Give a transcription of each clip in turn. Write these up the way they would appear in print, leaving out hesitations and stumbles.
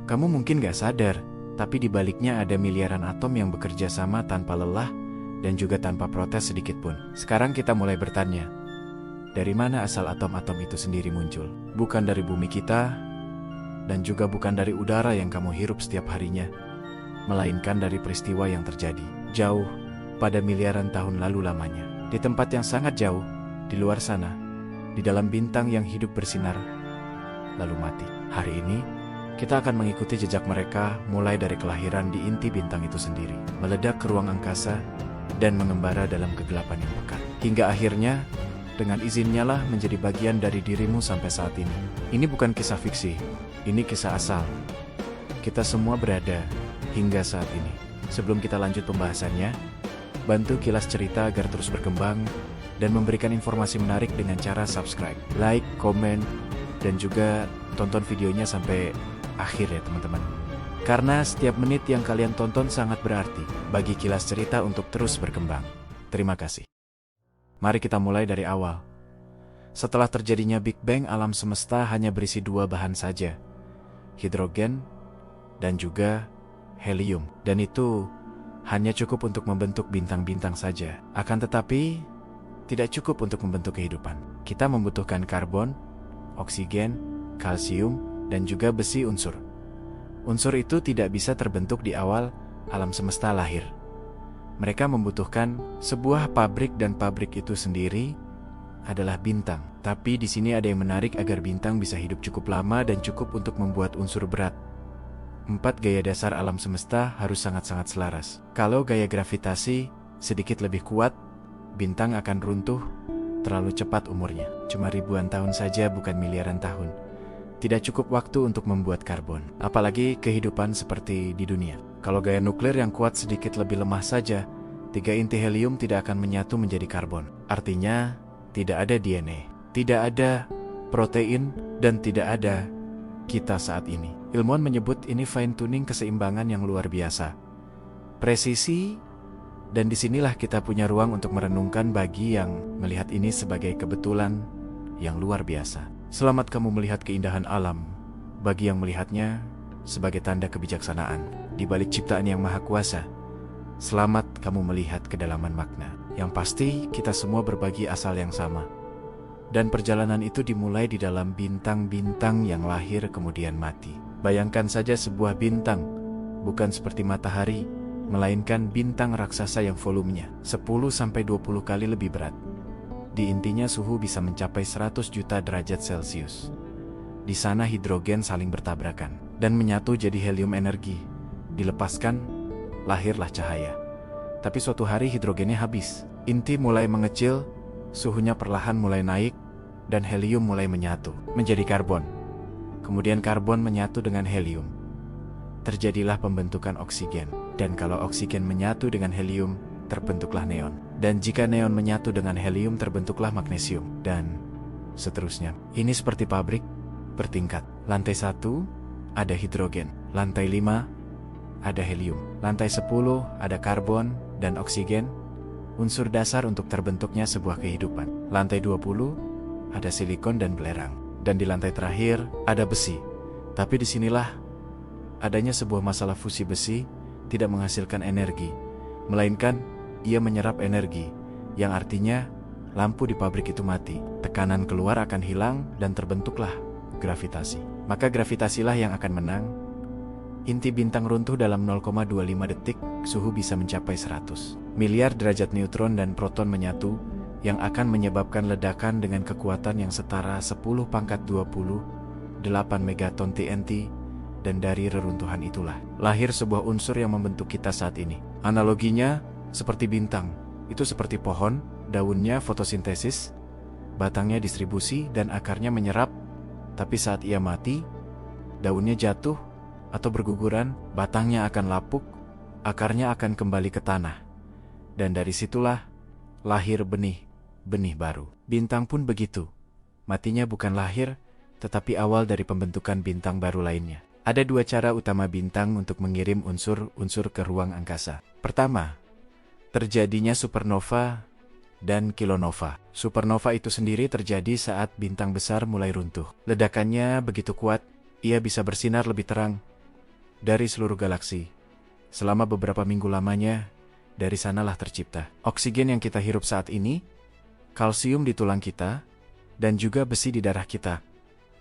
Kamu mungkin gak sadar, tapi di baliknya ada miliaran atom yang bekerja sama tanpa lelah dan juga tanpa protes sedikit pun. Sekarang kita mulai bertanya, dari mana asal atom-atom itu sendiri muncul? Bukan dari bumi kita, dan juga bukan dari udara yang kamu hirup setiap harinya, melainkan dari peristiwa yang terjadi jauh pada miliaran tahun lalu lamanya. Di tempat yang sangat jauh, di luar sana, di dalam bintang yang hidup bersinar, lalu mati. Hari ini, kita akan mengikuti jejak mereka mulai dari kelahiran di inti bintang itu sendiri, meledak ke ruang angkasa, dan mengembara dalam kegelapan yang pekat. Hingga akhirnya, dengan izinnya lah menjadi bagian dari dirimu sampai saat ini. Ini bukan kisah fiksi, ini kisah asal. Kita semua berada hingga saat ini. Sebelum kita lanjut pembahasannya, bantu Kilas Cerita agar terus berkembang dan memberikan informasi menarik dengan cara subscribe, like, komen, dan juga tonton videonya sampai akhir ya teman-teman. Karena setiap menit yang kalian tonton sangat berarti bagi Kilas Cerita untuk terus berkembang. Terima kasih. Mari kita mulai dari awal. Setelah terjadinya Big Bang, alam semesta hanya berisi dua bahan saja, hidrogen dan juga helium. Dan itu hanya cukup untuk membentuk bintang-bintang saja. Akan tetapi, tidak cukup untuk membentuk kehidupan. Kita membutuhkan karbon, oksigen, kalsium, dan juga besi unsur. Unsur itu tidak bisa terbentuk di awal alam semesta lahir. Mereka membutuhkan sebuah pabrik dan pabrik itu sendiri adalah bintang. Tapi di sini ada yang menarik agar bintang bisa hidup cukup lama dan cukup untuk membuat unsur berat. 4 gaya dasar alam semesta harus sangat-sangat selaras. Kalau gaya gravitasi sedikit lebih kuat, bintang akan runtuh terlalu cepat umurnya. Cuma ribuan tahun saja, bukan miliaran tahun. Tidak cukup waktu untuk membuat karbon, apalagi kehidupan seperti di dunia. Kalau gaya nuklir yang kuat sedikit lebih lemah saja, 3 inti helium tidak akan menyatu menjadi karbon. Artinya, tidak ada DNA, tidak ada protein, dan tidak ada kita saat ini. Ilmuwan menyebut ini fine tuning keseimbangan yang luar biasa. Presisi, dan disinilah kita punya ruang untuk merenungkan bagi yang melihat ini sebagai kebetulan yang luar biasa. Selamat kamu melihat keindahan alam, bagi yang melihatnya sebagai tanda kebijaksanaan di balik ciptaan yang maha kuasa. Selamat kamu melihat kedalaman makna. Yang pasti kita semua berbagi asal yang sama. Dan perjalanan itu dimulai di dalam bintang-bintang yang lahir kemudian mati. Bayangkan saja sebuah bintang, bukan seperti matahari, melainkan bintang raksasa yang volumenya 10-20 kali lebih berat. Di intinya suhu bisa mencapai 100 juta derajat Celcius. Di sana hidrogen saling bertabrakan dan menyatu jadi helium energi. Dilepaskan, lahirlah cahaya. Tapi suatu hari hidrogennya habis. Inti mulai mengecil, suhunya perlahan mulai naik, dan helium mulai menyatu menjadi karbon. Kemudian karbon menyatu dengan helium. Terjadilah pembentukan oksigen. Dan kalau oksigen menyatu dengan helium, terbentuklah neon. Dan jika neon menyatu dengan helium, terbentuklah magnesium. Dan seterusnya. Ini seperti pabrik bertingkat. Lantai 1 ada hidrogen. Lantai 5 ada helium. Lantai 10 ada karbon dan oksigen, unsur dasar untuk terbentuknya sebuah kehidupan. Lantai 20 ada silikon dan belerang. Dan di lantai terakhir ada besi. Tapi disinilah adanya sebuah masalah. Fusi besi tidak menghasilkan energi, melainkan ia menyerap energi, yang artinya lampu di pabrik itu mati. Tekanan keluar akan hilang dan terbentuklah gravitasi. Maka gravitasilah yang akan menang. Inti bintang runtuh dalam 0,25 detik, suhu bisa mencapai 100 miliar derajat. Neutron dan proton menyatu, yang akan menyebabkan ledakan dengan kekuatan yang setara 10⁻28 megaton TNT. Dan dari reruntuhan itulah lahir sebuah unsur yang membentuk kita saat ini. Analoginya seperti bintang, itu seperti pohon, daunnya fotosintesis, batangnya distribusi, dan akarnya menyerap. Tapi saat ia mati, daunnya jatuh atau berguguran, batangnya akan lapuk, akarnya akan kembali ke tanah. Dan dari situlah lahir benih baru. Bintang pun begitu. Matinya bukan lahir, tetapi awal dari pembentukan bintang baru lainnya. Ada 2 cara utama bintang untuk mengirim unsur-unsur ke ruang angkasa. Pertama, terjadinya supernova dan kilonova. Supernova itu sendiri terjadi saat bintang besar mulai runtuh. Ledakannya begitu kuat, ia bisa bersinar lebih terang dari seluruh galaksi. Selama beberapa minggu lamanya, dari sanalah tercipta oksigen yang kita hirup saat ini, kalsium di tulang kita, dan juga besi di darah kita.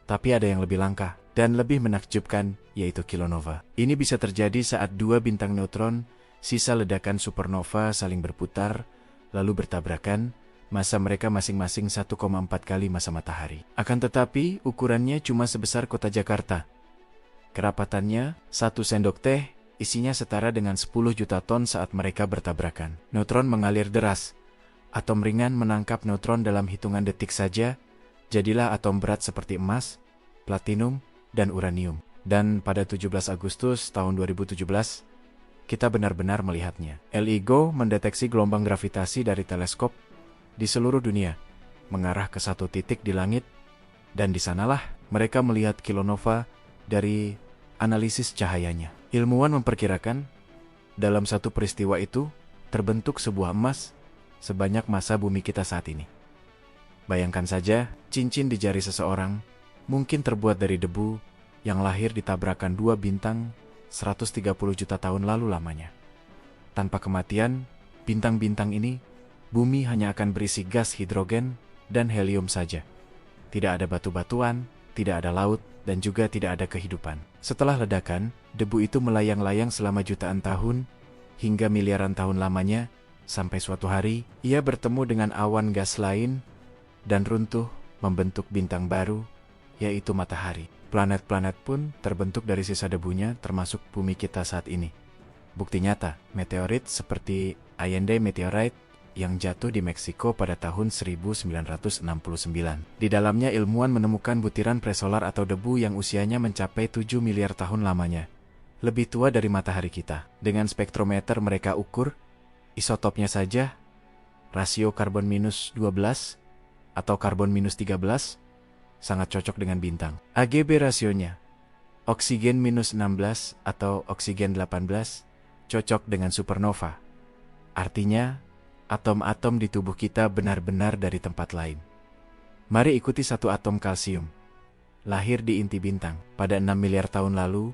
Tapi ada yang lebih langka dan lebih menakjubkan, yaitu kilonova. Ini bisa terjadi saat dua bintang neutron, sisa ledakan supernova saling berputar, lalu bertabrakan. Massa mereka masing-masing 1,4 kali massa matahari. Akan tetapi, ukurannya cuma sebesar kota Jakarta. Kerapatannya, 1 sendok teh, isinya setara dengan 10 juta ton saat mereka bertabrakan. Neutron mengalir deras. Atom ringan menangkap neutron dalam hitungan detik saja, jadilah atom berat seperti emas, platinum, dan uranium. Dan pada 17 Agustus tahun 2017, kita benar-benar melihatnya. LIGO mendeteksi gelombang gravitasi dari teleskop di seluruh dunia, mengarah ke satu titik di langit, dan di sanalah mereka melihat kilonova dari analisis cahayanya. Ilmuwan memperkirakan, dalam satu peristiwa itu, terbentuk sebuah emas sebanyak massa bumi kita saat ini. Bayangkan saja, cincin di jari seseorang mungkin terbuat dari debu yang lahir di tabrakan dua bintang 130 juta tahun lalu lamanya. Tanpa kematian, bintang-bintang ini, bumi hanya akan berisi gas hidrogen dan helium saja. Tidak ada batu-batuan, tidak ada laut, dan juga tidak ada kehidupan. Setelah ledakan, debu itu melayang-layang selama jutaan tahun, hingga miliaran tahun lamanya, sampai suatu hari, ia bertemu dengan awan gas lain, dan runtuh membentuk bintang baru, yaitu matahari. Planet-planet pun terbentuk dari sisa debunya, termasuk bumi kita saat ini. Bukti nyata, meteorit seperti Allende Meteorite yang jatuh di Meksiko pada tahun 1969. Di dalamnya ilmuwan menemukan butiran presolar atau debu yang usianya mencapai 7 miliar tahun lamanya. Lebih tua dari matahari kita. Dengan spektrometer mereka ukur, isotopnya saja, rasio karbon minus 12 atau karbon minus 13, sangat cocok dengan bintang. AgB rasionya, oksigen minus 16 atau oksigen 18, cocok dengan supernova. Artinya, atom-atom di tubuh kita benar-benar dari tempat lain. Mari ikuti satu atom kalsium. Lahir di inti bintang. Pada 6 miliar tahun lalu,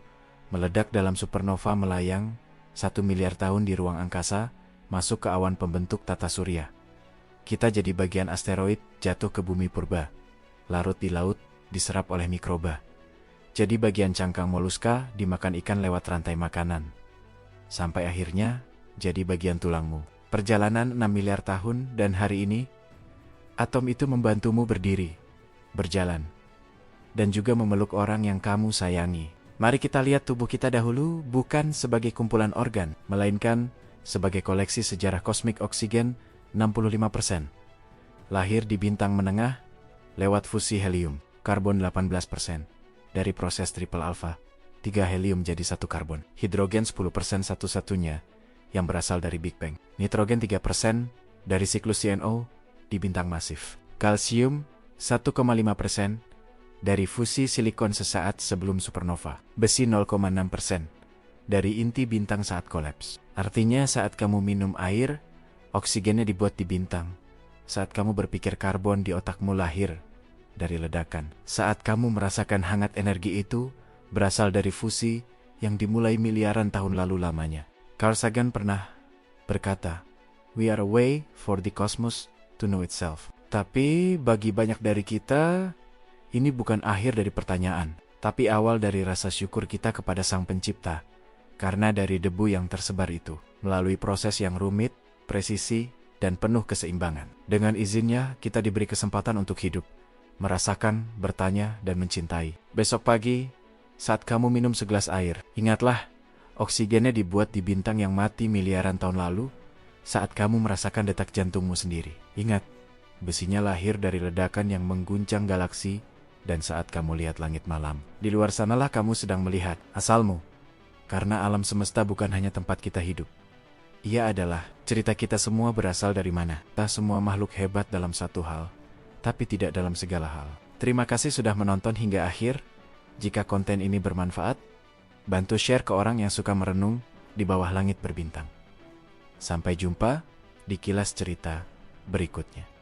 meledak dalam supernova melayang 1 miliar tahun di ruang angkasa, masuk ke awan pembentuk tata surya. Kita jadi bagian asteroid jatuh ke bumi purba. Larut di laut, diserap oleh mikroba. Jadi bagian cangkang moluska dimakan ikan lewat rantai makanan. Sampai akhirnya, jadi bagian tulangmu. Perjalanan 6 miliar tahun dan hari ini, atom itu membantumu berdiri, berjalan, dan juga memeluk orang yang kamu sayangi. Mari kita lihat tubuh kita dahulu bukan sebagai kumpulan organ, melainkan sebagai koleksi sejarah kosmik oksigen 65%. Lahir di bintang menengah, lewat fusi helium, karbon 18%. Dari proses triple alpha, 3 helium jadi 1 karbon. Hidrogen 10% satu-satunya yang berasal dari Big Bang. Nitrogen 3% dari siklus CNO di bintang masif. Kalsium 1,5% dari fusi silikon sesaat sebelum supernova. Besi 0,6% dari inti bintang saat kolaps. Artinya saat kamu minum air, oksigennya dibuat di bintang. Saat kamu berpikir karbon di otakmu lahir dari ledakan. Saat kamu merasakan hangat energi itu berasal dari fusi yang dimulai miliaran tahun lalu lamanya. Carl Sagan pernah berkata, "We are a way for the cosmos to know itself." Tapi bagi banyak dari kita, ini bukan akhir dari pertanyaan, tapi awal dari rasa syukur kita kepada Sang Pencipta. Karena dari debu yang tersebar itu, melalui proses yang rumit, presisi, dan penuh keseimbangan. Dengan izinnya, kita diberi kesempatan untuk hidup, merasakan, bertanya, dan mencintai. Besok pagi, saat kamu minum segelas air, ingatlah, oksigennya dibuat di bintang yang mati miliaran tahun lalu saat kamu merasakan detak jantungmu sendiri. Ingat, besinya lahir dari ledakan yang mengguncang galaksi dan saat kamu lihat langit malam. Di luar sanalah kamu sedang melihat asalmu. Karena alam semesta bukan hanya tempat kita hidup. Ia adalah cerita kita semua berasal dari mana. Tak semua makhluk hebat dalam satu hal, tapi tidak dalam segala hal. Terima kasih sudah menonton hingga akhir. Jika konten ini bermanfaat, bantu share ke orang yang suka merenung di bawah langit berbintang. Sampai jumpa di kilas cerita berikutnya.